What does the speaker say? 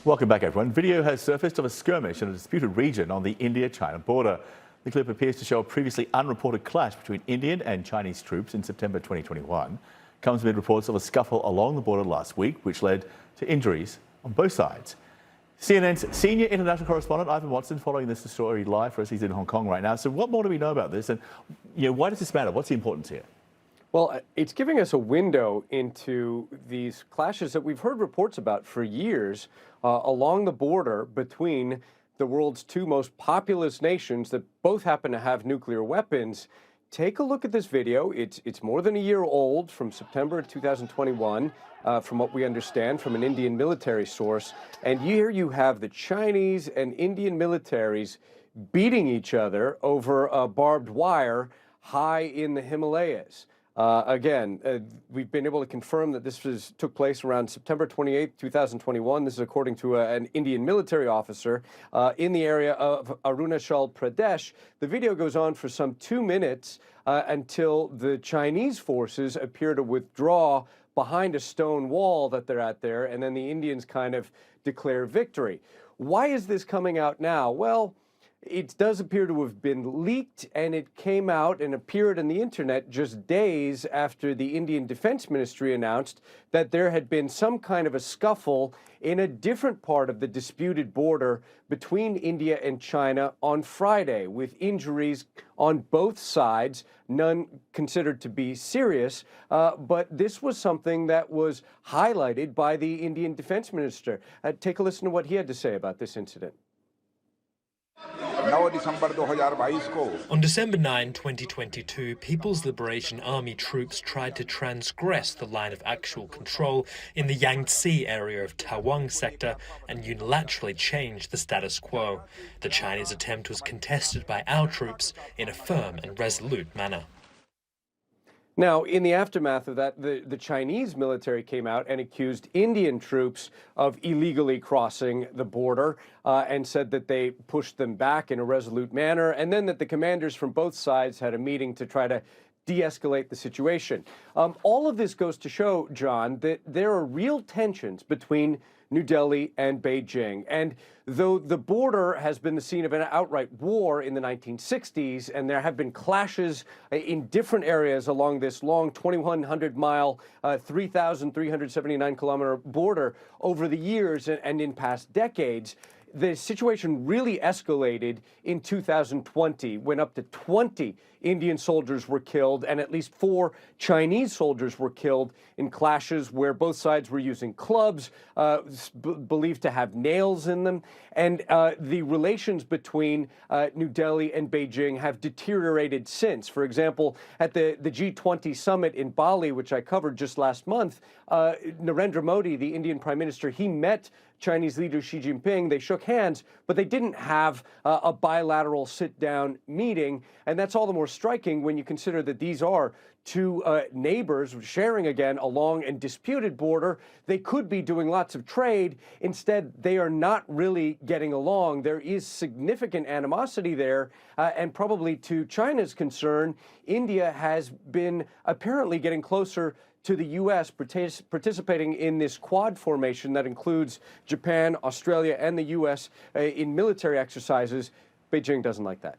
Welcome back, everyone. Video has surfaced of a skirmish in a disputed region on the India-China border. The clip appears to show a previously unreported clash between Indian and Chinese troops in September 2021. Comes amid reports of a scuffle along the border last week, which led to injuries on both sides. CNN's senior international correspondent Ivan Watson following this story live for us. He's in Hong Kong right now. So what more do we know about this? And why does this matter? What's the importance here? Well, it's giving us a window into these clashes that we've heard reports about for years along the border between the world's two most populous nations that both happen to have nuclear weapons. Take a look at this video. It's more than a year old, from September 2021, from what we understand from an Indian military source. And here you have the Chinese and Indian militaries beating each other over barbed wire high in the Himalayas. We've been able to confirm that this took place around September 28, 2021. This is according to an Indian military officer in the area of Arunachal Pradesh. The video goes on for some 2 minutes until the Chinese forces appear to withdraw behind a stone wall that they're at there, and then the Indians kind of declare victory. Why is this coming out now? Well, it does appear to have been leaked, and it came out and appeared on the internet just days after the Indian Defense Ministry announced that there had been some kind of a scuffle in a different part of the disputed border between India and China on Friday, with injuries on both sides, none considered to be serious. But this was something that was highlighted by the Indian Defense Minister. Take a listen to what he had to say about this incident. On December 9, 2022, People's Liberation Army troops tried to transgress the line of actual control in the Yangtze area of Tawang sector and unilaterally change the status quo. The Chinese attempt was contested by our troops in a firm and resolute manner. Now, in the aftermath of that, the Chinese military came out and accused Indian troops of illegally crossing the border and said that they pushed them back in a resolute manner, and then that the commanders from both sides had a meeting to try to de-escalate the situation. All of this goes to show, John, that there are real tensions between New Delhi and Beijing. And though the border has been the scene of an outright war in the 1960s, and there have been clashes in different areas along this long 2,100-mile, 3,379-kilometer border over the years and in past decades, the situation really escalated in 2020 when up to 20 Indian soldiers were killed and at least 4 Chinese soldiers were killed in clashes where both sides were using clubs believed to have nails in them. And the relations between New Delhi and Beijing have deteriorated since. For example, at the G20 summit in Bali, which I covered just last month, Narendra Modi, the Indian Prime Minister, he met Chinese leader Xi Jinping. They shook hands, but they didn't have a bilateral sit-down meeting. And that's all the more striking when you consider that these are two neighbors sharing, again, a long and disputed border. They could be doing lots of trade. Instead, they are not really getting along. There is significant animosity there. And probably to China's concern, India has been apparently getting closer to the U.S. participating in this Quad formation that includes Japan, Australia, and the U.S. In military exercises. Beijing doesn't like that.